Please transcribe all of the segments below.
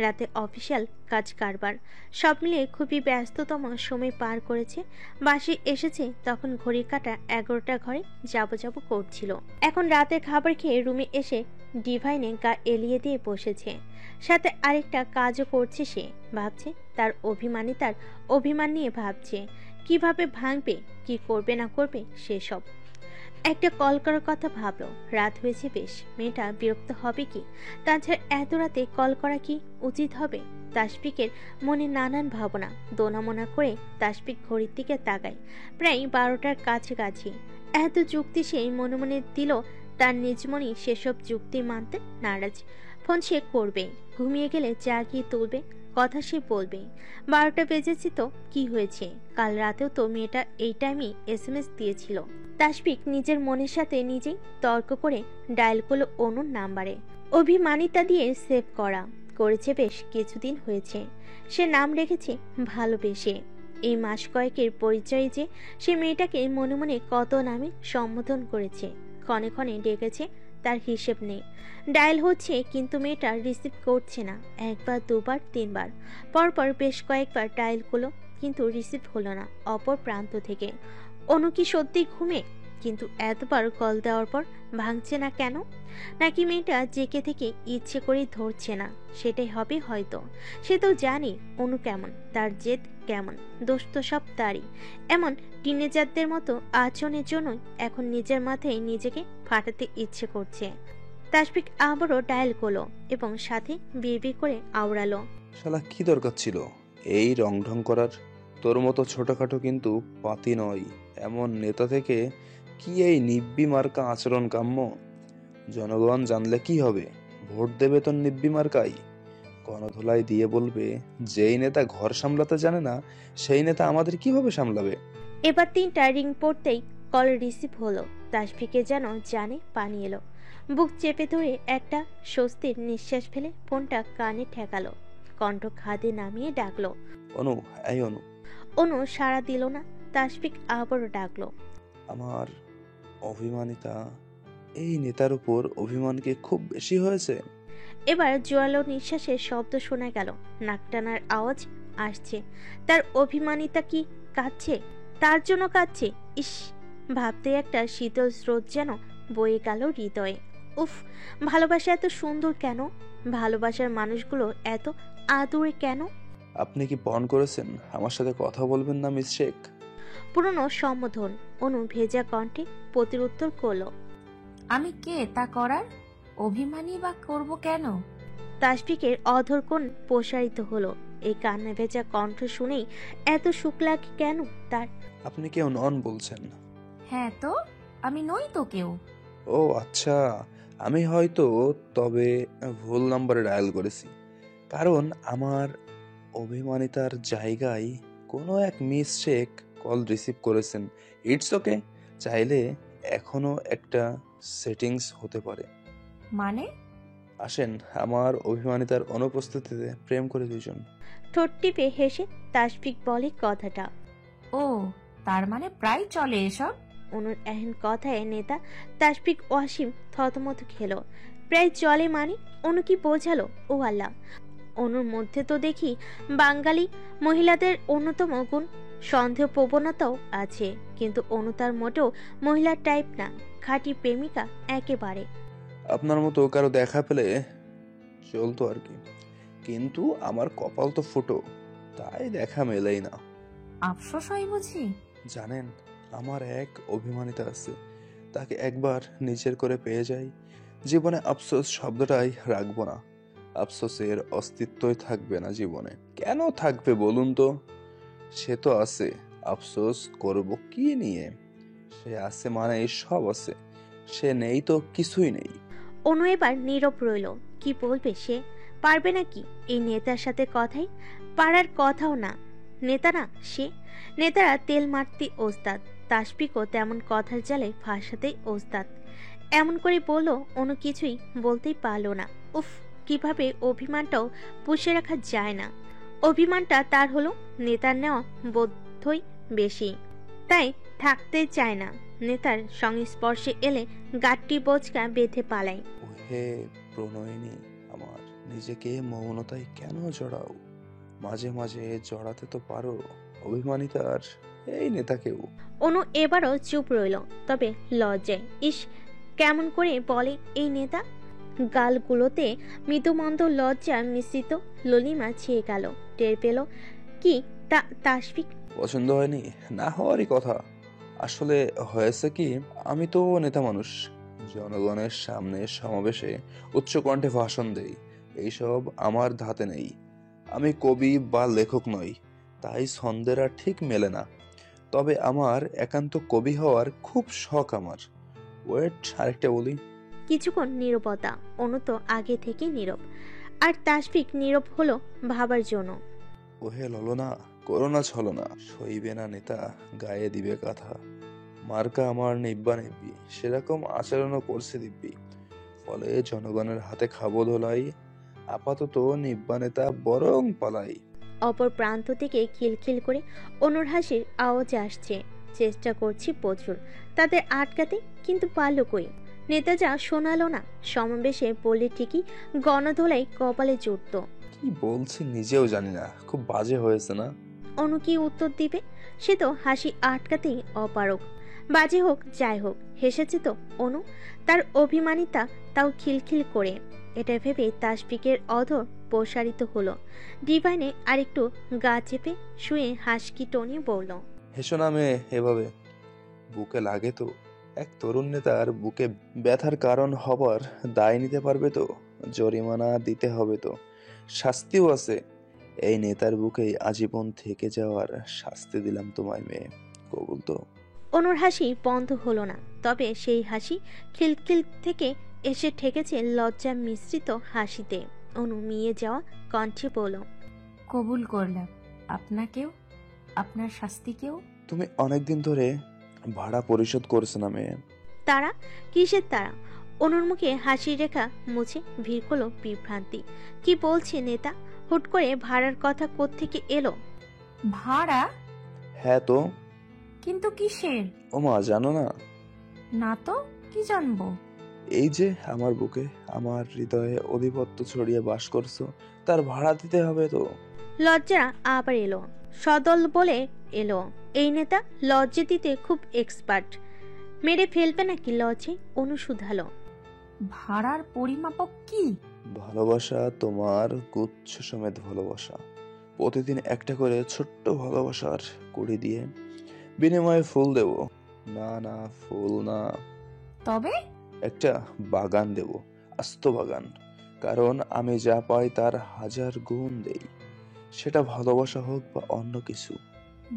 রাতে অফিসিয়াল কাজ কারবার সব মিলিয়ে খুবই ব্যস্ততম সময় পার করেছে। বাসে এসেছে তখন ঘড়ি কাটা 11টা, ঘরে যাবো করছিল। এখন রাতের খাবার খেয়ে রুমে এসে ডিভাইনে গা এলিয়ে দিয়ে বসেছে। সাথে আরেকটা কাজও করছে সে। ভাবছে তার অভিমান নিয়ে ভাবছে কিভাবে ভাঙবে, কি করবে না করবে সেসব। একটা কল করার কথা ভাবলো। রাত হয়েছে বেশ, মেয়েটা বিরক্ত হবে কি? তাছাড়া এত রাতে কল করা কি উচিত হবে? তাসফিকের মনে নানান ভাবনা দোনামোনা করে তাসফিক ঘড়ির দিকে তাকায়। প্রায় 12টার কাছাকাছি। এত যুক্তি সে মনে মনে দিল, তার নিজ মনে সেসব যুক্তি মানতে নারাজ। ফোন সে করবে, ঘুমিয়ে গেলে জাগিয়ে তুলবে, কথা সে বলবে। 12টা বেজেছে তো কি হয়েছে? কাল রাতেও তো মেয়েটা এই টাইমে SMS দিয়েছিল। তাসফিক নিজের মনের সাথে নিজেই তর্ক করে ডায়াল করলো অনুর নাম্বারে। অভিমানিতা দিয়ে সেভ করেছে বেশ কিছুদিন হয়েছে। সে নাম রেখেছে ভালোবেসে। এই মাস কয়েকের পরিচয়ে যে সে মেয়েটাকে মনে মনে কত নামে সম্বোধন করেছে, ক্ষণে ক্ষণে ডেকেছে, তার হিসেব নেই। ডায়াল হচ্ছে কিন্তু মেয়েটা রিসিভ করছে না। একবার, দুবার, তিনবার পরপর বেশ কয়েকবার ডায়াল করলো কিন্তু রিসিভ হলো না অপর প্রান্ত থেকে। অনু কি সত্যি ঘুমে? কিন্তু এতবার কল দেওয়ার পর ভাঙছে না কেন? নাকি মেয়েটা জেগে থেকে ইচ্ছে করে ধরছে না? সেটাই হবে হয়তো। সে তো জানে অনু কেমন, তার জেদ কেমন, দোষ তো সব তারই। এমন টিনেজারদের মতো আচরণের জন্যই এখন নিজের মাথায় নিজেকে ফাটাতে ইচ্ছে করছে। তাসফিক আবারও ডায়াল করলো এবং সাথে বিড়বিড় করে আওড়ালো, শালা কি দরকার ছিল এই রং করার? তোর মতো ছোটখাটো কিন্তু পাতি নয় এমন নেতা থেকে কি এই নিব্বি মার্কা আচরণ কাম্য? জনগণ জানলে কি হবে? ভোট দেবে তোর নিব্বি মার্কাই। গণধোলাই দিয়ে বলবে যেই নেতা ঘর সামলাতে জানে না সেই নেতা আমাদের কিভাবে সামলাবে। এবার 3টা রিং পড়তেই কল রিসিভ হলো। তাসফিকে যেন জানে পানি এলো। বুক চেপে ধরে একটা স্বস্তির নিঃশ্বাস ফেলে ফোনটা কানে ঠেকালো। কণ্ঠ খাদে নামিয়ে ডাকলো, অনু, এই অনু। অনু সাড়া দিল না। তাসফিক আবারও ডাকলো, আমার অভিমানিতা, এই নেতার উপর অভিমান কি খুব বেশি হয়েছে? এবার জোয়ালো নিঃশ্বাসের শব্দ শোনা গেল, নাক টানার আওয়াজ আসছে। তার অভিমানিতা কি কাঁদছে? তার জন্য কাঁদছে? ইস, ভাবতে একটা শীতল স্রোত যেন বয়ে গেল হৃদয়ে। উফ, ভালোবাসা এত সুন্দর কেন? ভালোবাসার মানুষগুলো এত আদুরে কেন? আপনি কি পণ করেছেন আমার সাথে কথা বলবেন না মিস শেখ? পুরনো সম্বোধন। অনু ভেজা কণ্ঠে প্রতিউত্তর করল, আমি কে তা করার? অভিমানী বা করব কেন? তাসফিকের অধর কোণ প্রসারিত হলো। এই কান্না ভেজা কণ্ঠ শুনেই এত সুখ লাগে কেন তার? আপনি কেউ নন বলছেন? হ্যাঁ তো, আমি নই তো কেউ। ও আচ্ছা, আমি হয়তো তবে ভুল নাম্বারে ডায়াল করেছি। কারণ আমার অভিমানিতার জায়গায় কোনো এক মিস শেখ কল রিসিভ করেছেন। ইটস ওকে, চাইলে এখনো একটা সেটিংস হতে পারে। মানে? আসেন, আমার অভিমানিতার অনুপস্থিতিতে প্রেম করে দুজন। ঠোঁট টিপে হেসে তাসফিক বলে কথাটা। ও, তার মানে প্রায় চলে এসব। অনুর এহেন কথায় নেতা তাসফিক ওয়াসিম থতমত খেল। প্রায় চলে মানে? অনু কি বোঝালো? ও আল্লাহ, অনুর মধ্যে তো দেখি বাঙালি মহিলাদের অন্যতম গুণ সন্দেহ প্রবণতাও আছে। কিন্তু অনু তার মোটেও মহিলার টাইপ না, খাঁটি প্রেমিকা একেবারে। আপনার মতো কারো দেখা পেলে চলতো আর কি, কিন্তু আমার কপাল তো ফুটো, তাই দেখা মেলেই না। আফসোস হয় বুঝি? জানেন, আমার এক অভিমানিতা আছে, তাকে একবার নিজের করে পেয়ে যাই, জীবনে আফসোস শব্দটাই রাখবো না। আফসোসের অস্তিত্বই থাকবে না জীবনে। কেন থাকবে বলুন তো? সে তো আছে, আফসোস করব কি নিয়ে? সে আছে মানে সব আছে, সে নেই তো কিছুই নেই। অনু এবার নীরব রইল। কি বলবে সে? পারবে নাকি এই নেতার সাথে কথাই? পারার কথাও না। নেতা না সে। নেতারা তেল মারতে ওস্তাদ, তাসফিকও তেমন কথার জালে ফাঁসাতেই ওস্তাদ। এমন করে বলল, অনু কিছুই বলতেই পারলো না। উফ, কিভাবে অভিমানটাও পুষে রাখা যায় না। অভিমানটা তার হলো নেতার নেওয়া বোধই বেশি, তাই থাকতে চায় না। নেতার সংস্পর্শে এলে গাট্টি বোচকা বেঁধে পালায়। ওহে প্রণয়িনী আমার, নিজেকে মৌনতায় কেন জড়াও? মাঝে মাঝে জড়াতে তো পারো অভিমানিতার এই নেতাকেও। অনু এবারও চুপ রইল, তবে লজ্জায়। ইস, কেমন করে বলে এই নেতা। গালগুলোতে মৃদুমন্দ লজ্জা মিশ্রিত ললিমা ছেয়ে গেল। টের পেল কি তাসফিক। পছন্দ হয়নি? না হওয়ারই কথা। আসলে হয়েছে কি, আমি তো নেতা মানুষ, জনগণের সামনে সমাবেশে উচ্চকণ্ঠে ভাষণ দেই, এইসব আমার ধাতে নেই। আমি কবি বা লেখক নই, তাই ছন্দের আর ঠিক মেলে না। তবে আমার একান্ত কবি হওয়ার খুব শখ আমার। ওয়েট, আরেকটা বলি। কিছুক্ষণ নীরবতা। অনু তো আগে থেকেই নীরব, আর তাসফিক নীরব হলো ভাবার জন্য। ওহে ললনা, করোনা ছলনা, সইবে না নেতা, গায়ে দিবে কথা। মার্কা আমার নিব্বা নিব্বি, সেরকম আচরণও করছে দিব্যি। ফলে জনগণের হাতে খাবো ধোলাই, আপাতত নিব্বা নেতা বরং পালাই। অপর প্রান্ত থেকে খিলখিল করে অনুর হাসির আওয়াজ আসছে। চেষ্টা করছি প্রচুর তাদের আটকাতে, কিন্তু পারল কই। নেতা যা শোনালো না। সমাবেশে বললে ঠিকই গণধোলাই কপালে জুটত। কি বলছি নিজেও জানি না, খুব বাজে হয়েছে না? অনু কি উত্তর দিবে? সে তো হাসি আটকাতেই অপারগ। বাজে হোক যাই হোক, হেসেছে তো অনু, তার অভিমানিতা তাও খিলখিল করে। এটা ভেবে তাসফিকের অধর প্রসারিত হলো। ডিভাইনে আরেকটু গা চেপে শুয়ে হাসকি টনি বলল, হেসো না মেয়ে এভাবে, বুকে লাগে তো। এক তরুণ নেতার বুকে ব্যথার কারণ হবার দায় নিতে পারবে তো? জরিমানা দিতে হবে তো, শাস্তিও আছে। এই নেতার বুকেই আজীবন থেকে যাওয়ার শাস্তি দিলাম তোমায় মেয়ে, কবুল তো? অনুর হাসি বন্ধ হলো না, তবে সেই হাসি খিলখিল থেকে এসে ঠেকেছে লজ্জা মিশ্রিত হাসিতে। অনু মিয়ে যাওয়া কণ্ঠে বলল, কবুল করলাম আপনাকেও, আপনার শাস্তিকেও। তুমি অনেকদিন ধরে ভাড়া পরিশোধ করছো না মেয়ে? তারা? কিসের তারা? অনুর মুখে হাসির রেখা মুছে ভিড় হলো বিভ্রান্তি। কি বলছে নেতা? হুট করে ভাড়ার কথা কোত্থেকে এলো? ভাড়া? হ্যাঁ তো। কিন্তু কিসের? ওমা, জানো না? না তো, কি জানবো? এই যে আমার বুকে, আমার হৃদয়ে অধিপত্য ছড়িয়ে বাস করছো, তার ভাড়া দিতে হবে তো। লজ্জা আবার এলো, সদল বলে এলো। এই নেতা লজ্জা দিতে খুব এক্সপার্ট। মেরে ফেলবে নাকি লজ্জে? অনু শুধালো। ভাড়ার পরিমাপক কি? ভালোবাসা, তোমার গুচ্ছ সমেত ভালোবাসা। প্রতিদিন একটা করে ছোট্ট ভালোবাসার কুড়ি দিয়ে বিনিময়ে ফুল দেব। না না, ফুল না, তবে একটা বাগান দেব, আস্ত বাগান। কারণ আমি যা পাই তার হাজার গুণ দেই, সেটা ভালোবাসা হোক বা অন্য কিছু।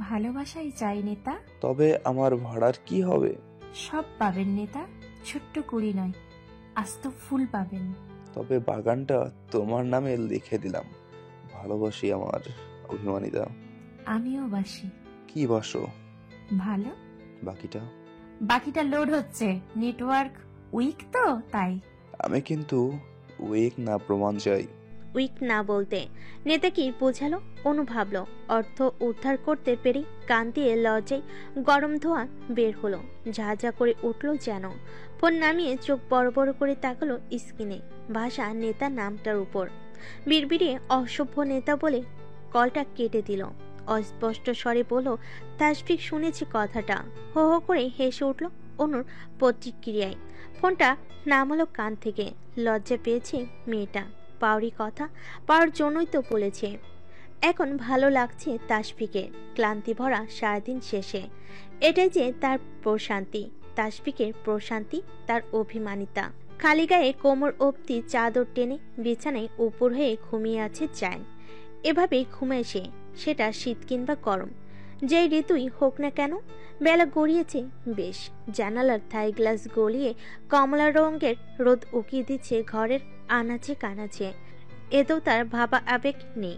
ভালোবাসাই চাই নেতা। তবে আমার ভাড়ার কি হবে? সব পাবেন নেতা, ছোট্ট কুড়ি নয়, আস্ত ফুল পাবেন। তবে বাগানটা তোমার নামে লিখে দিলাম। ভালোবাসি আমার অভিমানিতা। আমিও বাসি। কি বাসো? ভালো। বাকিটা? বাকিটা লোড হচ্ছে, নেটওয়ার্ক উইক তো তাই। আমি কিন্তু উইক না, প্রমাণ চাই। উইক না বলতে নেতা কি বোঝালো? অনু ভাবল। অর্থ উদ্ধার করতে পেরে কান দিয়ে লজ্জায় গরম ধোঁয়া বের হলো। ঝাঝা করে উঠল যেন। ফোন নামিয়ে চোখ বড় বড় করে তাকালো স্ক্রিনে। ভাষা নেতা নামটার উপর। বিড়বিড়িয়ে অসভ্য নেতা বলে কলটা কেটে দিল। অস্পষ্ট স্বরে বলল, তাসফিক শুনেছি কথাটা। হো হো করে হেসে উঠল অনুর প্রতিক্রিয়ায়। ফোনটা নামালো কান থেকে। লজ্জা পেয়েছে মেয়েটা। পাওয়ারই কথা, পাওয়ার জন্যই তো বলেছে। এখন ভালো লাগছে তাসফিকে, ক্লান্তি ভরা সারাদিন শেষে। এটাই যে তার প্রশান্তি। তাসফিকের প্রশান্তি, তার অভিমানিতা। খালি গায়ে কোমর অবধি চাদর টেনে বিছানায় উপর হয়ে ঘুমিয়ে আছে জায়ন। এভাবেই ঘুমায় সে, সেটা শীত কিংবা গরম, যেই ঋতুই হোক না কেন। বেলা গড়িয়েছে বেশ। জানালার থাই গ্লাস গলিয়ে কমলা রঙের রোদ উকিয়ে দিচ্ছে ঘরের আনাচে কানাচে। এতেও তার ভাবা আবেগ নেই।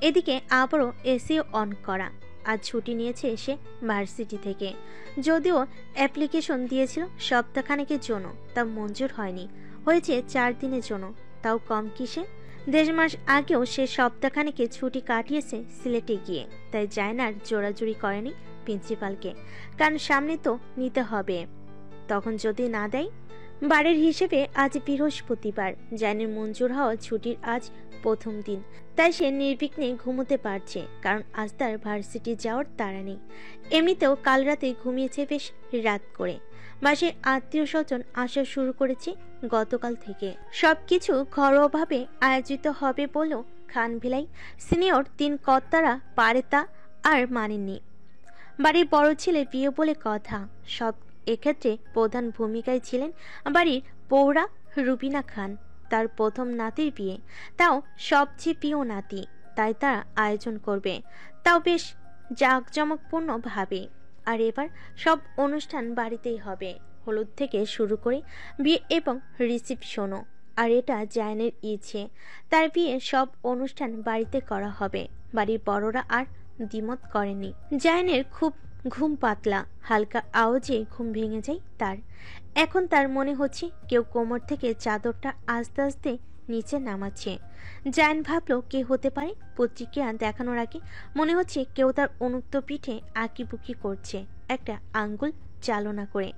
এদিকে আবারও এসিও অন করা। আজ ছুটি নিয়েছে এসে ভার্সিটি থেকে। যদিও অ্যাপ্লিকেশন দিয়েছিল সপ্তাহখানেকের জন্য, তা মঞ্জুর হয়নি। হয়েছে 4 দিনের জন্য, তাও কম কিসে। 1.5 মাস আগেও সে সপ্তাহখানেকে ছুটি কাটিয়েছে সিলেটে গিয়ে। তাই জায়নার জোরাজুরি করেনি প্রিন্সিপালকে, কারণ সামনে তো নিতে হবে। তখন যদি না দেয়, বাড়ির হিসেবে আজ বৃহস্পতিবার, জানের মঞ্জুর হওয়া ছুটির আজ প্রথম দিন। তাই সে নির্বিঘ্নে ঘুমোতে পারছে, কারণ আজ তার ভার্সিটি যাওয়ার তাড়া নেই। এমনিতেও কাল রাতে ঘুমিয়েছে বেশ রাত করে। বাসায় আত্মীয় স্বজন আসা শুরু করেছে গতকাল থেকে। সবকিছু ঘরোয়াভাবে আয়োজিত হবে বলেও খানভিলাই সিনিয়র 3 কর্তারা পারে তা আর মানেননি। বাড়ির বড় ছেলে বিয়ে বলে কথা, সব এক্ষেত্রে প্রধান ভূমিকায় ছিলেন বাড়ির পৌরা রুবিনা খান। তার প্রথম নাতির বিয়ে, তাও সবচেয়ে প্রিয় নাতি, তাই তারা আয়োজন করবে, তাও বেশ জাঁকজমকপূর্ণ ভাবে। আর এবার সব অনুষ্ঠান বাড়িতেই হবে, হলুদ থেকে শুরু করে বিয়ে এবং রিসিপশনও। আর এটা জায়নের ইচ্ছে, তার বিয়ে সব অনুষ্ঠান বাড়িতে করা হবে। বাড়ির বড়রা আর দ্বিমত করেনি। জায়নের খুব ঘুম পাতলা, হালকা আওয়াজে ঘুম ভেঙে যায় তার। এখন তার মনে হচ্ছে কেউ কোমর থেকে চাদরটা আস্তে আস্তে নিচে নামাচ্ছে। জায়ন ভাবলো কে হতে পারে। পত্রিকা দেখানোর আগে মনে হচ্ছে কেউ তার উন্মুক্ত পিঠে আঁকিবুকি করছে একটা আঙ্গুল চালনা করে।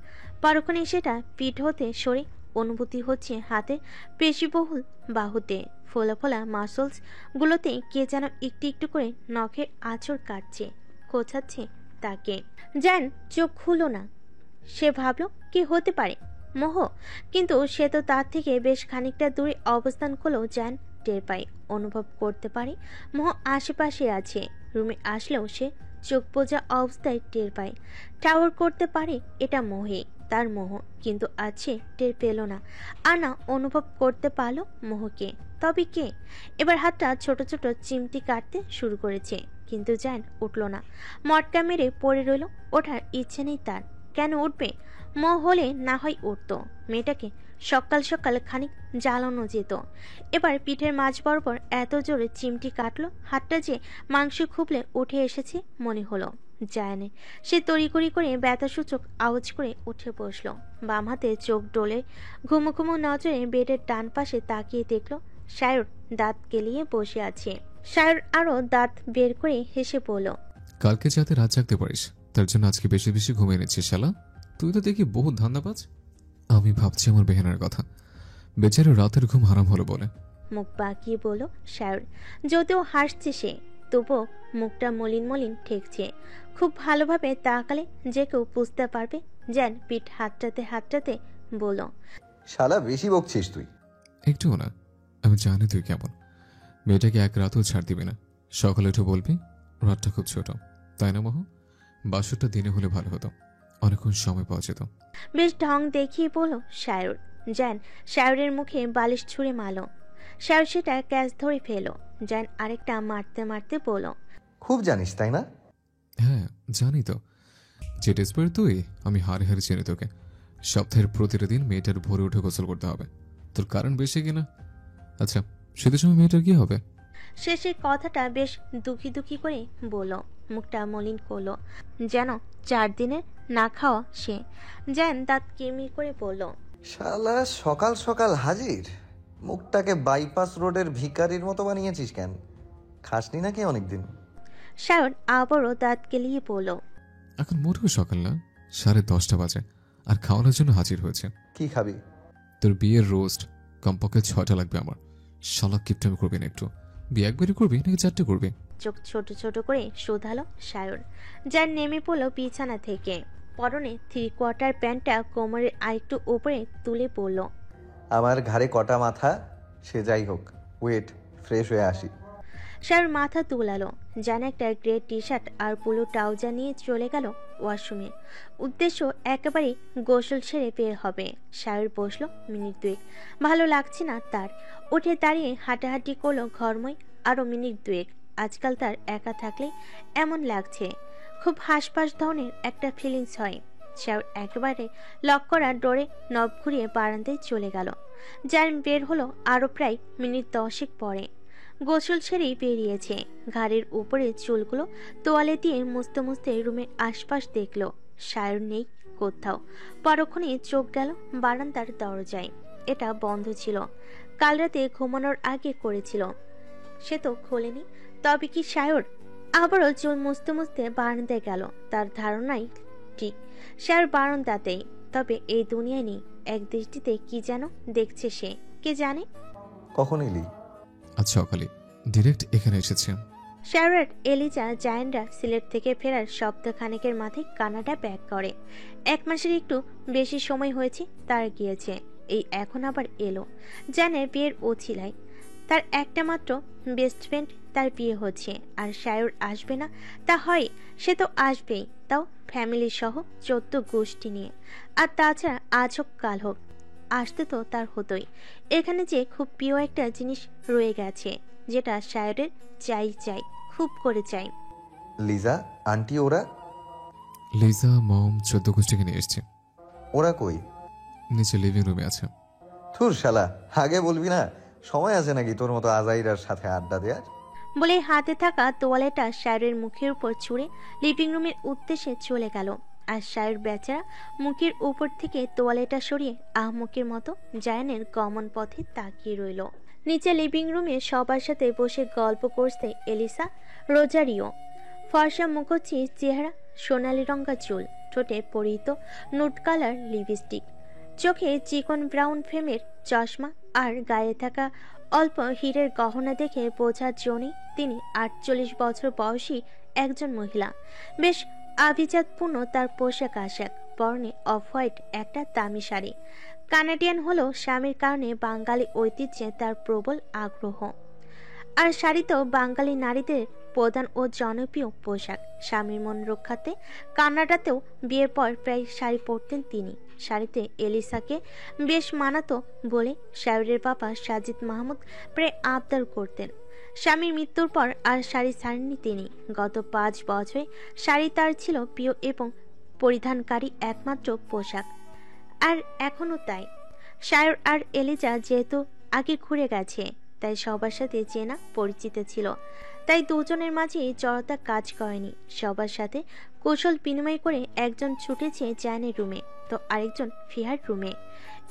পরক্ষণে সেটা পিঠ হতে সরে অনুভূতি হচ্ছে হাতে পেশিবহুল বাহুতে, ফোলা ফোলা মাসলস গুলোতে কে যেন একটু একটু করে নখের আঁচড় কাটছে, খোঁচাচ্ছে তাকে। জান চোখ খুলো না। সে ভাবলো কে হতে পারে, মোহ। কিন্তু সে তো তার থেকে বেশ খানিকটা দূরে অবস্থান করলেও জান টের পায়, অনুভব করতে পারে মোহ আশেপাশে আছে। রুমে আসলেও সে চোখ বোঝা অবস্থায় টের পায়, টাওয়ার করতে পারে এটা মোহে, তার মোহ। কিন্তু আছে টের পেল না, আর না অনুভব করতে পারলো মোহকে। তবে কে? এবার হাতটা ছোট ছোট চিমটি কাটতে শুরু করেছে, কিন্তু জান উঠল না, মটকা মেরে পড়ে রইল। ওঠার ইচ্ছে নেই তার। কেন উঠবে? মোহ হলে না হয় উঠত, মেয়েটাকে সকাল সকাল খানিক জ্বালানো যেত। এবার পিঠের মাঝ বরাবর এত জোরে চিমটি কাটলো, হাতটা যে মাংস খুবলে উঠে এসেছে মনে হলো জায়নে। সে তড়িঘড়ি করে ব্যথাসূচক আওয়াজ করে উঠে বসলো, বাম হাতে চোখ ডোলে ঘুমো ঘুমো নজরে বেডের ডান পাশে তাকিয়ে দেখলো সায়র দাঁত কেলিয়ে বসে আছে। সায়র আরো দাঁত বের করে হেসে বলল, কালকে যাতে রাত জাগতে পারিস তার জন্য আজকে বেশি বেশি ঘুমিয়ে নিচ্ছিস শালা। তুই তো দেখি বহু ধান্দাবাজ। আমি ভাবছি আমার বেহেনার কথা, বেচারা রাতের ঘুম হারাম হলো বলে। মুখ বাঁকিয়ে বলল সায়র। যদিও হাসছে সে, তবুও মুখটা মলিন মলিন ঠেকছে। খুব ভালোভাবে তাকালে যে কেউ বুঝতে পারবে। যেন পিঠ হাতটাতে হাতটাতে বলল, শালা বেশি বকছিস তুই। একটুও না, আমি জানি তুই কেমন। মেয়েটাকে এক রাতও ছাড় দিবি না। সকালে উঠে বলবি রাতটা খুব ছোট, তাই না মোহ? বাসরটা দিনে হলে ভালো হতো, অনেকক্ষণ সময় পাওয়া যেত। বেশ ঢং দেখিয়ে বলল সায়র। জান সায়রের মুখে বালিশ ছুঁড়ে মারল। সায়র সেটা ক্যাচ ধরে ফেল। জান আরেকটা মারতে মারতে বলল, খুব জানিস তাই না? হ্যাঁ জানি তো, যে ডেসপার তুই আমি হারে হারে চিনি তোকে। সপ্তাহের প্রতিটা দিন মেয়েটার ভোরে উঠে গোসল করতে হবে, তোর কারণ বেশি কিনা? আচ্ছা শীতের সময় মেয়েটার কি হবে? শেষে কথাটা বেশ দুঃখী দুঃখী করে বলল, মুখটা মলিন করলো, যেন 4 দিনের না খাওয়া সে। জান দাঁত কিরমির করে বলল, শালা সকাল সকাল হাজির। মুখটাকে বাইপাস রোডের ভিখারির মতো বানিয়েছিস কেন? খাসনি নাকি অনেকদিন? সায়ন আবারও দাঁত কেলিয়ে বলল, এখন মোটেও সকাল না, 10:30 বাজে, আর খাওয়ানোর জন্য হাজির হয়েছে। কি খাবি? তোর বিয়ের রোস্ট কমপক্ষে 6টা লাগবে আমার। শালা কিপটামি করবি না একটু? বিয়ে একবারই করবি নাকি 4টে করবি? চোখ ছোট ছোট করে শোধালো সায়র। যার নেমে পড়লো বিছানা থেকে, পরনে 3/4 প্যান্টটা কোমরের আরেকটু উপরে তুলে পড়ল। আমার ঘাড়ে কটা মাথা, সে যাই হোক, ওয়েট, ফ্রেশ হয়ে আসি। সায়র মাথা তুলালো। জান একটা গ্রে টি শার্ট আর পুলো ট্রাউজার নিয়ে চলে গেল ওয়াশরুমে। উদ্দেশ্য একেবারে গোসল সেরে বের হবে। সায়র বসলো মিনিট 2। ভালো লাগছে না তার। উঠে দাঁড়িয়ে হাঁটাহাঁটি করলো ঘরময় আরো মিনিট 2। আজকাল তার একা থাকলে এমন লাগছে, খুব হাসপাস ধরনের একটা ফিলিংস হয়। সায়র একেবারে লক করা ডোরে নব ঘুরিয়ে বারান্দায় চলে গেল। যার বের হলো আরো প্রায় মিনিট 10 পরে। গোসল সেরেই বেরিয়েছে। ঘাড়ের উপরে চুলগুলো তোয়ালে দিয়ে মুছতে মুছতে রুমের আশপাশ দেখলো সায়র নেই কোথাও। পরক্ষণে চোখ গেল বারান্দার দরজায়, এটা বন্ধ ছিল। কাল রাতে ঘুমানোর আগে করেছিল, সে তো খোলেনি। তবে কি সায়র? আবারও চুল মুছতে মুছতে বারান্দায় গেল। তার ধারণাই ঠিক, সায়র বারান্দাতেই, তবে এই দুনিয়ায় নেই। এক দৃষ্টিতে কি যেন দেখছে সে, কে জানে। কখন এলি? আজ সকালে ডিরেক্ট এখানে এসেছে। শায়র, এলিজা, জায়ানরা সিলেট থেকে ফেরার সপ্তাহখানেকের মাথায় কানাডা ব্যাক করে। 1 মাসের একটু বেশি সময় হয়েছে তার গিয়েছে, এই এখন আবার এলো জানের বিয়ের ওছিলায়। তার একটা মাত্র বেস্ট ফ্রেন্ড তার বিয়ে হচ্ছে, আর শায়র আসবে না তা হয়? সে তো আসবেই, তাও ফ্যামিলি সহ 14 গোষ্ঠী নিয়ে। আর তাছাড়া আজ হোক কাল হোক আসতে তো তার হতোই। এখানে যে খুব প্রিয় একটা জিনিস রয়ে গেছে, যেটা শায়রের চাই চাই, খুব করে চাই। লিজা আন্টি ওরা? লিজা মম 14 গোষ্ঠীকে নিয়ে এসছে। ওরা কই? নিচে লিভিং রুমে আছে। থুর শালা, আগে বলবি না? সময় আছে নাকি তোর মতো আজাইরার সাথে আড্ডা দেওয়ার? বলে হাতে থাকা তোয়ালেটা শায়রের মুখের উপর ছুঁড়ে লিভিং রুমের উদ্দেশ্যে চলে গেল। আর শায়র বেচারা মুখের উপর থেকে তোয়ালেটা সরিয়ে আহমকের মতো জায়ানের গমন পথে তাকিয়ে রইল। নিচে লিভিং রুমে সবার সাথে বসে গল্প করছে এলিসা, রোজারিও। ফর্সা মুখোচ্ছি চেহারা, সোনালি রঙা চুল, ঠোঁটে পরিহিত নুট কালার লিপস্টিক, চোখে চিকন ব্রাউন ফ্রেমের চশমা, আর গায়ে থাকা অল্প হীরের গহনা দেখে বোঝার জন্যই তিনি 48 বছর বয়সী একজন মহিলা। বেশ আভিজাতপূর্ণ তার পোশাক আশাক, পরনে অফ হোয়াইট একটা দামি শাড়ি। কানাডিয়ান হলেও স্বামীর কারণে বাঙালি ঐতিহ্যে তার প্রবল আগ্রহ। আর শাড়ি তো বাঙালি নারীদের প্রধান ও জনপ্রিয় পোশাক। স্বামীর মন রক্ষাতে কানাডাতেও বিয়ের পর প্রায় শাড়ি পরতেন তিনি। শাড়িতে এলিসাকে বেশ মানাতো বলে শায়রের বাবা সাজিদ মাহমুদ প্রায় আবদার করতেন। স্বামীর মৃত্যুর পর আর শাড়ি ছাড়েননি তিনি। গত 5 বছরে শাড়ি তার ছিল প্রিয় এবং পরিধানকারী একমাত্র পোশাক, আর এখনও তাই। শায়র আর এলিজা যেহেতু আগে ঘুরে গেছে, তাই সবার সাথে চেনা পরিচিত ছিল, তাই দুজনের মাঝে জড়তা কাজ করেনি। সবার সাথে কৌশল বিনিময় করে একজন ছুটেছে জায়ানের রুমে, তো আরেকজন ফিয়ার রুমে।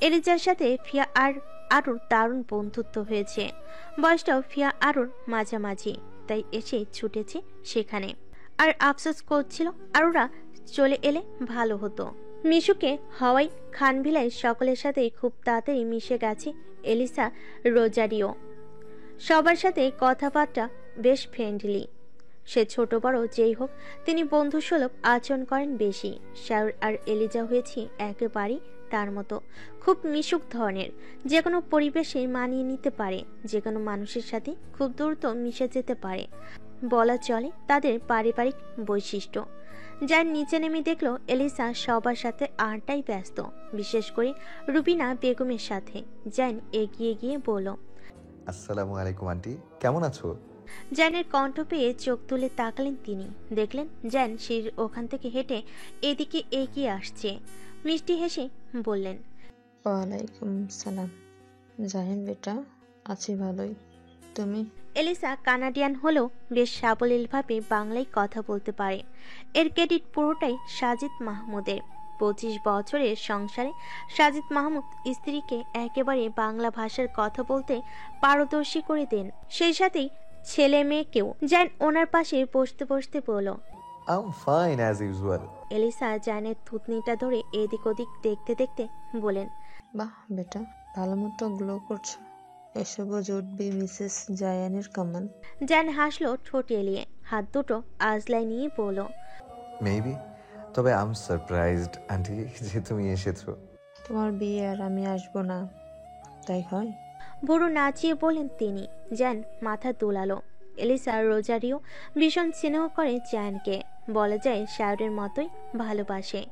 এলিজার সাথে ফিয়া আর আরুর দারুণ বন্ধুত্ব হয়েছে। বয়সটাও ফিয়া আরুর মাঝামাঝি, তাই এসে ছুটেছে সেখানে। আর আফসোস করছিল আরুরা চলে এলে ভালো হতো। মিশুকে হওয়াই খানভিলায় সকলের সাথেই খুব তাড়াতাড়ি মিশে গেছে এলিসা, রোজারিও। সবার সাথে কথাবার্তা বেশ ফ্রেন্ডলি। সে ছোট বড় যেই হোক, তিনি বন্ধুসুলভ আচরণ করেন বেশি। শায়র আর এলিজা হয়েছে একেবারেই তার মতো, খুব মিশুক ধরনের, যে কোনো পরিবেশে মানিয়ে নিতে পারে, যে কোনো মানুষের সাথে খুব দ্রুত মিশে যেতে পারে, বলা চলে তাদের পারিবারিক বৈশিষ্ট্য। যার নিচে নেমে দেখলো এলিসা সবার সাথে আড্ডায় ব্যস্ত, বিশেষ করে রুবিনা বেগমের সাথে। জান এগিয়ে গিয়ে বলল, আসসালামু আলাইকুম আন্টি, কেমন আছো? জানের কণ্ঠ পেয়ে চোখ তুলে তাকালেন তিনি। দেখলেন জান সিঁড়ির ওখান থেকে হেঁটে এদিকে এগিয়ে আসছে। মিষ্টি হেসে বললেন, ওয়ালাইকুম সালাম। জাহিন বেটা, আছি ভালোই, তুমি? এলিসা কানাডিয়ান হলেও বেশ সাবলীলভাবে বাংলায় কথা বলতে পারে। এর ক্রেডিট পুরোটাই সাজিদ মাহমুদের। 25 বছরের সংসারে সাজিদ মাহমুদ স্ত্রীকে একেবারে বাংলা ভাষার কথা বলতে পারদর্শী করে দেন। সেই সাথেই ছেলে মেয়েকেও। জান ওনার পাশে বসতে বসতে বলল, I am fine as usual. Elisa জানের থুতনিটা ধরে এদিক ওদিক দেখতে দেখতে বলেন, বাহ বেটা, ভালো মতো গ্লো করছো। এসবও জুটবি মিসেস জায়ানের কামান। জান হাসলো ঠোঁট এলিয়ে, হাত দুটো আজলাই নিয়ে বলল, মেবি, তবে আই এম সারপ্রাইজড আন্টি যে তুমি এসেছো। তোমার বিয়ে আর আমি আসবো না, তাই হয়? ভুরু নাচিয়ে বলেন তিনি। জান মাথা দোলালো। এলিসা রোজারিও ভীষণ স্নেহ করে জায়ানকে, বলা যায় শায়রের মতোই ভালোবাসে।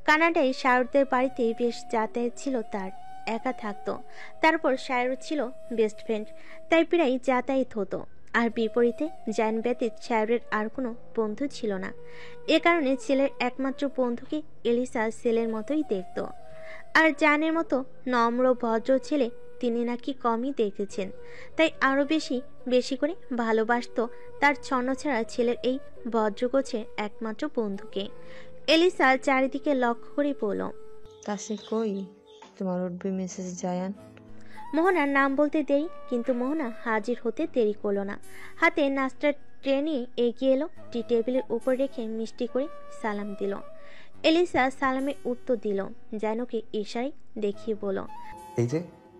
কানাডায় শায়রদের বাড়িতে বেশ যাতায়াত ছিল তার, একা থাকতো। তারপর শায়র ছিল বেস্ট ফ্রেন্ড, তাই প্রায় যাতায়াত হতো। আর বিপরীতে জায়ান ব্যতীত শায়রের আর কোনো বন্ধু ছিল না। এ কারণে ছেলের একমাত্র বন্ধুকে এলিসা ছেলের মতোই দেখত। আর জায়ানের মতো নম্র ভদ্র ছেলে তিনি নাকি কমই দেখেছেন, তাই আরো বেশি বেশি করে ভালোবাসতো তার ছন্নছাড়া ছেলের এই ভদ্রগোছের একমাত্র বন্ধুকে। এলিসা চারিদিকে লক্ষ্য করে বলল, তা সে কই তোমার উঠবি মিসেস জায়ান? মোহনার নাম বলতে দেরি, কিন্তু মোহনা হাজির হতে দেরি করলো না। হাতে নাস্তার ট্রে নিয়ে এগিয়ে এলো, টি টেবিলের উপর রেখে মিষ্টি করে সালাম দিল। এলিসা সালামে উত্তর দিল। জায়ানকে ইশারায় দেখিয়ে বলল, এই যে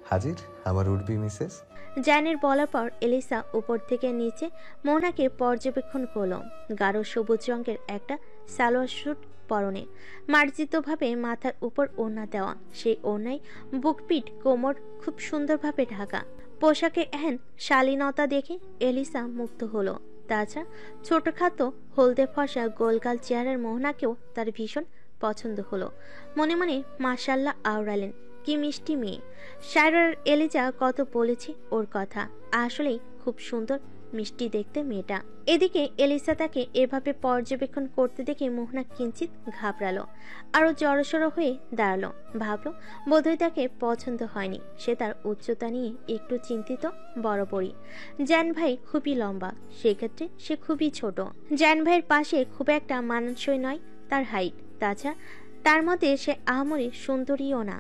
হাজির আমার উডবি মিসেস। জায়ানের বলার পর এলিসা উপর থেকে নিচে মোহনাকে পর্যবেক্ষণ করল। গাঢ় সবুজ রঙের একটা সালোয়ার স্যুট পরনে, মার্জিতভাবে মাথার উপর ওড়না দেওয়া, সেই ওড়নায় বুকপিট কোমর খুব সুন্দরভাবে ঢাকা। পোশাকে এহেন শালীনতা দেখে এলিসা মুগ্ধ হলো। তাছাড়া ছোটখাটো হলদে ফর্সা গোলগাল চেহারার মোহনাকেও তার ভীষণ পছন্দ হলো। মনে মনে মাশাল্লাহ আওড়ালেন, কি মিষ্টি মেয়ে। সায়রা আর এলিজা কত বলেছে ওর কথা, আসলেই খুব সুন্দর মিষ্টি দেখতে মেয়েটা। এদিকে এলিসা তাকে এভাবে পর্যবেক্ষণ করতে দেখে মোহনা কিঞ্চিত ঘাবড়ালো, আরো জড়সড় হয়ে দাঁড়ালো। ভাবলো বোধহয় তাকে পছন্দ হয়নি। সে তার উচ্চতা নিয়ে একটু চিন্তিত বরাবরই। জান ভাই খুবই লম্বা, সেক্ষেত্রে সে খুবই ছোট। জান ভাইয়ের পাশে খুব একটা মানানসই নয় তার হাইট। তাছাড়া তার মতে সে আহামরি সুন্দরীও না।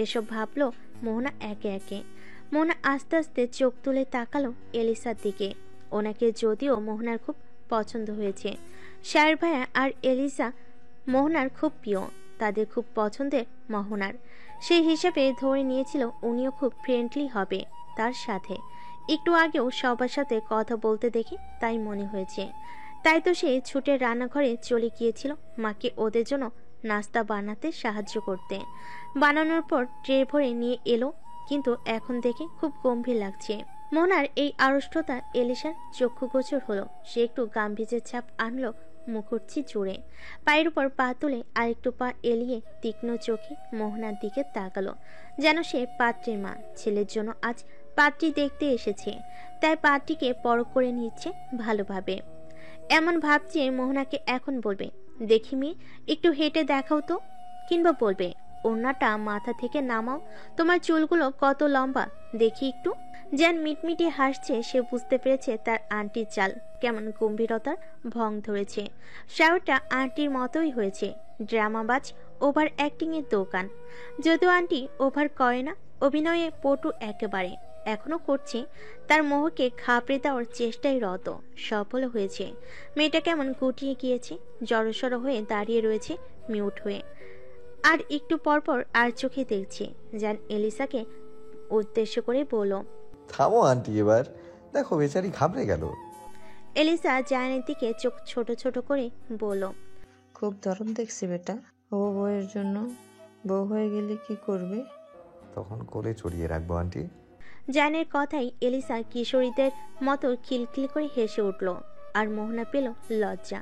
এসব ভাবলো মোহনা একে একে। মোহনা আস্তে আস্তে চোখ তুলে তাকালো এলিসার দিকে। ওনাকে যদিও মোহনার খুব পছন্দ হয়েছে। শায়ের ভাইয়া আর এলিসা মোহনার খুব প্রিয়, তাদের খুব পছন্দের মোহনার। সেই হিসাবে ধরে নিয়েছিল উনিও খুব ফ্রেন্ডলি হবে তার সাথে। একটু আগেও সবার সাথে কথা বলতে দেখে তাই মনে হয়েছে। তাই তো সে ছুটে রান্নাঘরে চলে গিয়েছিল মাকে ওদের জন্য নাস্তা বানাতে সাহায্য করতে। বানানোর পর ট্রে ভরে নিয়ে এলো, কিন্তু এখন দেখে খুব গম্ভীর লাগছে। মোহনার এই আড়ষ্টতা এলিসার চক্ষুগোচর হলো। সে একটু গাম্ভীর্যের ছাপ আনলো মুখুর্চি জুড়ে। পায়ের উপর পা তুলে আরেকটু পা এলিয়ে তীক্ষ্ণ চোখে মোহনার দিকে তাকালো, যেন সে পাত্রের মা ছেলের জন্য আজ পাত্রী দেখতে এসেছে, তাই পাত্রীকে পরখ করে নিচ্ছে ভালোভাবে। এমন ভাবছে মোহনাকে এখন বলবে, দেখি মেয়ে একটু হেঁটে দেখাও তো, কিংবা বলবে ওড়নাটা মাথা থেকে নামাও, তোমার চুলগুলো কত লম্বা দেখি একটু। যেন মিটমিটি হাসছে, সে বুঝতে পেরেছে তার আন্টির চাল কেমন গম্ভীরতার ভং ধরেছে। শাওটা আন্টির মতোই হয়েছে, ড্রামাবাজ, ওভার অ্যাক্টিং এর দোকান। যদিও আন্টি ওভার করে না, অভিনয়ে পটু একেবারে, এখনো করছে। তার মোহকে খাপড়ে দেওয়ার চেষ্টায় রত, সফল হয়েছে। মেয়েটা কেমন গুটিয়ে গিয়েছে, জড়সড় হয়ে দাঁড়িয়ে রয়েছে মিউট হয়ে, আর একটু পরপর আর চোখে দেখছে। জান এলিসাকে উদ্দেশ্য করে বলল, থামো আন্টি, এবার দেখো বেচারি ঘাবড়ে গেল। এলিসা জায়ানের দিকে চোখ ছোট ছোট করে বলল, খুব দরদ দেখছি বেটা। ও বউয়ের জন্য, বউ হয়ে গেলে কি করবে? তখন কোলে চড়িয়ে রাখবো আন্টি। জায়ানের কথাই এলিসা কিশোরীদের মতো খিলখিল করে হেসে উঠল। আর মোহনা পেল লজ্জা।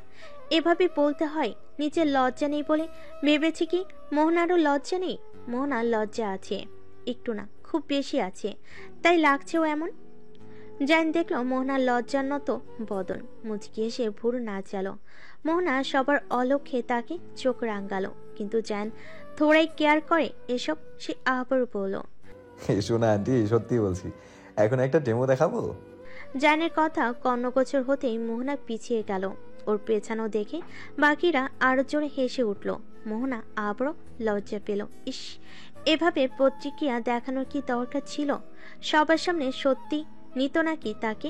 এভাবে বলতে হয়, নিচে লজ্জা নেই বলে ভেবেছে কি মোহনারও লজ্জা নেই? মোহনার লজ্জা আছে, একটু না খুব বেশি আছে, তাই লাগছেও এমন। জায়ান দেখল মোহনার লজ্জানত বদন, মুচকি এসে ভুরু নাচালো। মোহনা সবার অলক্ষ্যে তাকে চোখ রাঙালো, কিন্তু জায়ান থোড়াই কেয়ার করে এসব। সে আবার বলল, এসো না আন্টি, সত্যি বলছি, এখন একটা ডেমো দেখাবো। জায়ানের কথা কর্ণগোচর হতেই মোহনা পিছিয়ে গেল। ওর পেছানো দেখে বাকিরা আরো জোরে হেসে উঠল। মোহনা আবারও লজ্জা পেল। ইস, এভাবে প্রতিক্রিয়া দেখানোর কি দরকার ছিল? সবার সামনে সত্যি নিত নাকি তাকে?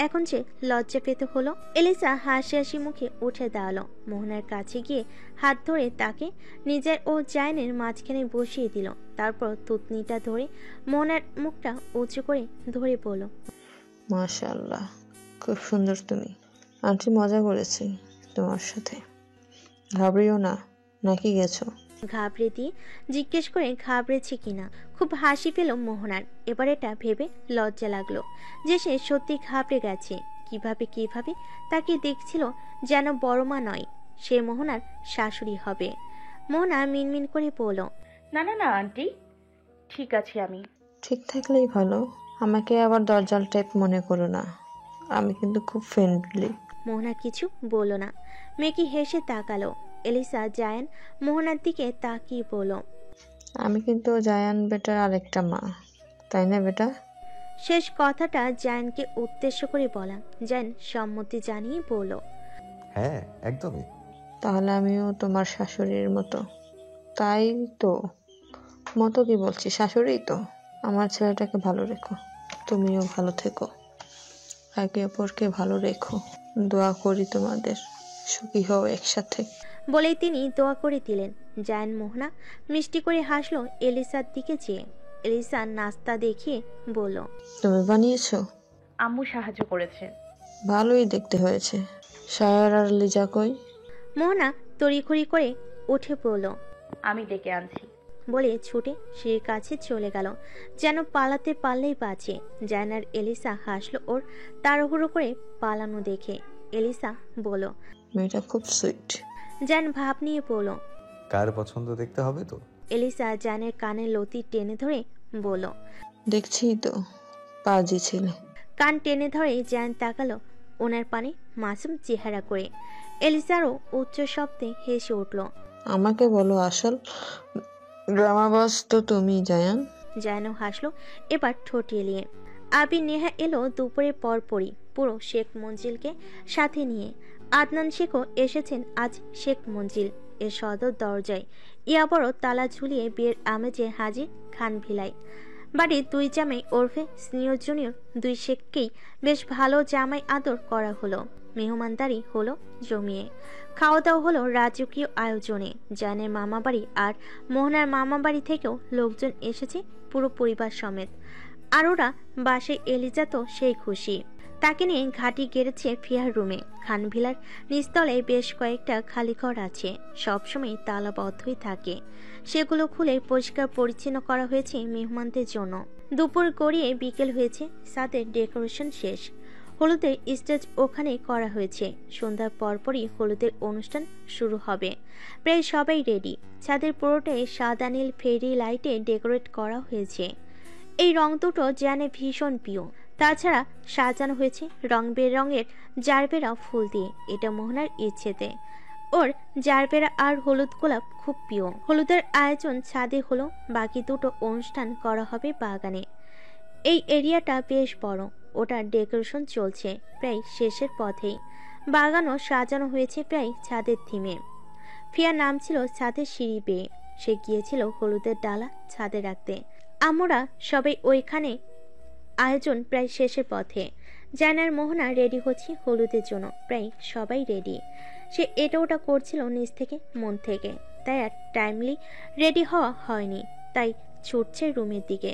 এখন যে লজ্জা পেতে হলো। এলিসা হাসি হাসি মুখে উঠে দাঁড়ালো, মোহনার কাছে গিয়ে হাত ধরে তাকে নিজের ও জায়ানের মাঝখানে বসিয়ে দিল। তারপর তুতনিটা ধরে মোহনার মুখটা উঁচু করে ধরে বলল, মাশাআল্লাহ, খুব সুন্দর তুমি। আন্টি মজা করেছি তোমার সাথে। ঘাবড়িও না, নাকি গেছো? ঘাবড়ে দিয়ে জিজ্ঞেস করে ঘাবড়েছে কিনা। খুব হাসি পেল মোহনার। এবার এটা ভেবে লজ্জা লাগলো যে সে সত্যি ঘাবড়ে গেছে। কিভাবে তাকে দেখছিল যেন বড় মা নয়, সে মোহনার শাশুড়ি হবে। মোহনা মিনমিন করে বলল, না না না আন্টি, ঠিক আছে আমি। ঠিক থাকলেই ভালো। আমাকে আবার দরজাল টাইপ মনে করো না, আমি কিন্তু খুব ফ্রেন্ডলি। মোহনা কিছু বলল না। মেকি হেসে তাকালো। এলিসা জায়ান মোহনার দিকে তাকিয়ে বলল, আমি কিন্তু জায়ান বেটার আরেকটা মা, তাই না বেটা? শেষ কথাটা জায়ানকে উদ্দেশ্য করে বলা। জায়ান সম্মতি জানিয়ে বলল, হ্যাঁ একদমই। তাহলে আমিও তোমার শাশুড়ির মতো। তাই তো, মতো কি বলছি, শাশুড়ি তো। আমার ছেলেটাকে ভালো রেখো, তুমিও ভালো থেকো, একে অপরকে ভালো রেখো। দোয়া করি তোমাদের সুখী হও একসাথে। বলেই তিনি দোয়া করে দিলেন। জায়ান মোহনা মিষ্টি করে হাসলো এলিসার দিকে চেয়ে। এলিসা নাস্তা দেখিয়ে বলল, তুমি বানিয়েছো? আম্মু সাহায্য করেছে। ভালোই দেখতে হয়েছে। সায়ার আর লিজা কই? মোহনা তড়িঘড়ি করে উঠে পড়ল। আমি ডেকে আনছি। বলে ছুটে সিঁড়ির কাছে চলে গেল, যেন পালাতে পারলেই বাঁচে। জায়ান আর এলিসা হাসলো ওর তাড়াহুড়ো করে পালানো দেখে। এলিসা বলল, মেয়েটা খুব সুইট। জায়ান ভাব নিয়ে বলল। কার পছন্দ দেখতে হবে তো। এলিসা জায়ানের কানের লতি টেনে ধরে বলল, দেখছি তো, পাজি ছেলে। কান টেনে ধরে জায়ান তাকালো ওনার পানে মাসুম চেহারা করে। এলিসারও উচ্চ শব্দে হেসে উঠল। আমাকে বলো, আসল ড্রামা বস তো তুমি, জায়ান। জায়ানও হাসলো এবার ঠোঁট এলিয়ে। আবি নেহা এলো দুপুরে পরপরই, পুরো শেখ মঞ্জিলকে সাথে নিয়ে। আদনান শেখও এসেছেন আজ শেখ মঞ্জিল এর সদর দরজায়। ইয়াবরও তালা ঝুলিয়ে বিয়ের আমেজে হাজির খান ভিলাই। বাড়ির দুই জামাই ওরফে সিনিয়র জুনিয়র দুই শেখকেই বেশ ভালো জামাই আদর করা হলো। মেহমানদারি হলো জমিয়ে। খাওয়া দাওয়া হলো রাজকীয় আয়োজনে। জায়ানের মামাবাড়ি আর মোহনার মামাবাড়ি থেকেও লোকজন এসেছে পুরো পরিবার সমেত। আর ওরা বাসায় এলিজা তো সেই খুশি। তাকে নিয়ে ঘাঁটি গেড়েছে ফিয়ার রুমে। খানভিলার নিচতলে বেশ কয়েকটা খালি ঘর আছে, সবসময় তালাবদ্ধই থাকে। সেগুলো খুলে পরিষ্কার পরিচ্ছন্ন করা হয়েছে মেহমানদের জন্য। দুপুর গড়িয়ে বিকেল হয়েছে, ছাদের ডেকোরেশন শেষ। হলুদের স্টেজ ওখানে করা হয়েছে। সন্ধ্যার পরপরই হলুদের অনুষ্ঠান শুরু হবে। প্রায় সবাই রেডি। ছাদের পুরোটাই সাদা নীল ফেরি লাইটে ডেকোরেট করা হয়েছে। এই রং দুটো জানে ভীষণ প্রিয়। তাছাড়া সাজানো হয়েছে রং বেরঙের জারবেরা ফুল দিয়ে। এটা মোহনার ইচ্ছেতে। ওর জারবেরা আর হলুদ গোলাপ খুব প্রিয়। হলুদের আয়োজন ছাদে হলো, বাকি দুটো অনুষ্ঠান করা হবে বাগানে। এই এরিয়াটা বেশ বড়। ওটার ডেকোরেশন চলছে প্রায় শেষের পথেই। বাগানও সাজানো হয়েছে প্রায় ছাদের থিমে। ফিয়া নাম ছিল ছাদের সিঁড়ি বেয়ে। সে গিয়েছিল হলুদের ডালা ছাদে রাখতে। আমরা সবাই ওইখানে। আয়োজন প্রায় শেষের পথে। জানার মোহনা রেডি হচ্ছে হলুদের জন্য। প্রায় সবাই রেডি। সে এটা ওটা করছিল নিজ থেকে মন থেকে, তাই আর টাইমলি রেডি হওয়া হয়নি। তাই ছুটছে রুমের দিকে।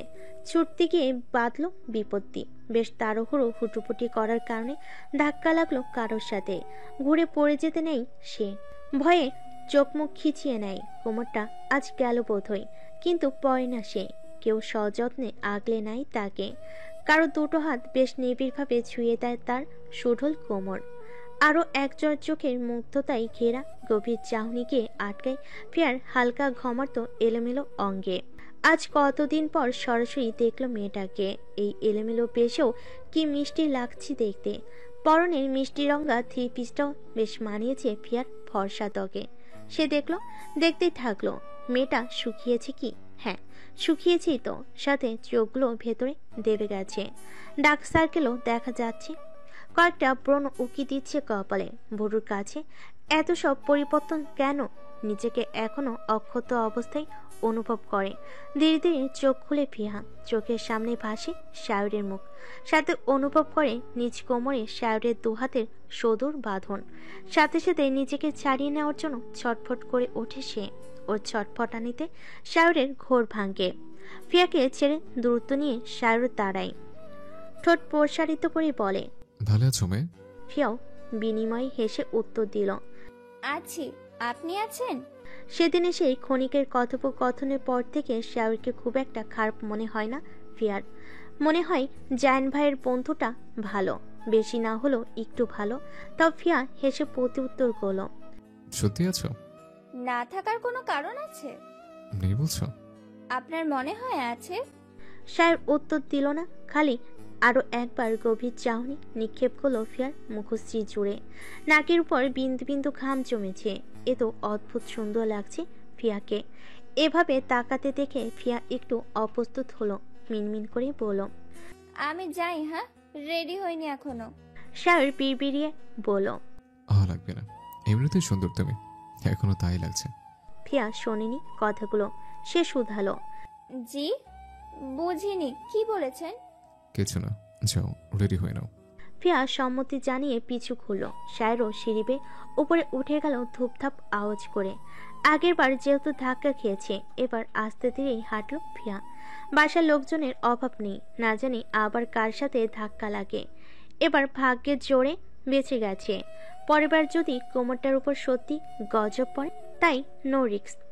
ছুটতে গিয়ে বাঁধল বিপত্তি। বেশ তাড়াহুড়ো হুটুপুটি করার কারণে ধাক্কা লাগলো কারোর সাথে। ঘুরে পড়ে যেতে নেই সে। ভয়ে চোখ মুখ খিচিয়ে নেয়। কোমরটা আজ গেল বোধহয়, কিন্তু পড়ে না সে। কেউ সযত্নে আগলে নাই তাকে। কারো দুটো হাত বেশ নিবিড়ভাবে ছুঁয়ে দেয় তার সুঢল কোমর। আরো একজন চোখের মুগ্ধতায় ঘেরা গভীর চাহনিকে আটকায় ফিয়ার হালকা ঘমার্ত এলোমেলো অঙ্গে। আজ কতদিন পর সরাসরি দেখলো মেয়েটাকে। এই এলোমেলো বেশেও কি মিষ্টি লাগছে দেখতে। পরনের মিষ্টি রঙা থ্রি পিসটাও বেশ মানিয়েছে ফিয়ার ফর্সা ত্বকে। সে দেখলো, দেখতেই থাকলো। মেয়েটা শুকিয়েছে কি? হ্যাঁ, শুকিয়েছেই তো, সাথে চোখগুলো ভেতরে দেবে গেছে। ডার্ক সার্কেলও দেখা যাচ্ছে। কয়েকটা ব্রণ উকি দিচ্ছে কপালে। ভুরুর কাছে এত সব পরিবর্তন কেন? নিজেকে এখনো অক্ষত অবস্থায় অনুভব করে। ধীরে ধীরে চোখ খুলে ফিহা। চোখের সামনে ভাসে শায়রের মুখ। সাথে অনুভব করে নিজ কোমরে শায়রের দুহাতের সদূর বাঁধন। সাথে সাথে নিজেকে ছাড়িয়ে নেওয়ার জন্য ছটফট করে ওঠে সে। ওর ছটফটানিতে শায়রের ঘোর ভাঙে। ফিয়াকে ছেড়ে দূরত্ব নিয়ে শায়র দাঁড়ায়। ঠোঁট প্রসারিত করে বলে, ভালো আছো মেয়ে? ফিয়াও বিনিময়ে হেসে উত্তর দিল, আছি। আপনি আছেন? সেদিনে সেই ক্ষণিকের কথোপকথনের পর থেকে শায়রকে খুব একটা খারাপ মনে হয় না ফিয়ার। মনে হয় জায়ান ভাইয়ের বন্ধুটা ভালো, বেশি না হলো একটু ভালো। তাও ফিয়া হেসে প্রতি উত্তর করল, সত্যি আছো? না থাকার কোনো কারণ আছে? নেই বলছো? আপনার মনে হয় আছে? শায়র উত্তর দিল না, খালি আরো একবার গভীর চাহনি নিক্ষেপ করলো ফিয়ার মুখশ্রী জুড়ে। নাকের উপর বিন্দু বিন্দু ঘাম জমেছে। এ তো অদ্ভুত সুন্দর লাগছে ফিয়াকে। এভাবে তাকাতে দেখে ফিয়া একটু অপ্রস্তুত হলো। মিনমিন করে বলল, আমি যাই। হ্যাঁ, রেডি হইনি এখনো। শায়র বিড়বিড়িয়ে বলল, লাগবে না, এমনিতেই সুন্দর তুমি, এখনো তাই লাগছে। ফিয়া শোনেনি কথাগুলো। সে শুধালো, জি বুঝিনি, কি বলেছেন? কিছু না, যাও রেডি হয়ে নাও। ফিয়া সম্মতি জানিয়ে পিছু খুলল। সায়রও সিঁড়ি বেয়ে উপরে উঠে গেল ধূপধাপ আওয়াজ করে। আগের বার যেহেতু ধাক্কা খেয়েছে, এবার আস্তে ধীরেই হাঁটল ফিয়া। বাসার লোকজনের অভাব নেই, না জানি আবার কার সাথে ধাক্কা লাগে। এবার ভাগ্যের জোরে বেঁচে গেছে। পরের বার যদি কোমরটার উপর সত্যি গজব পড়ে, তাই নো রিস্ক।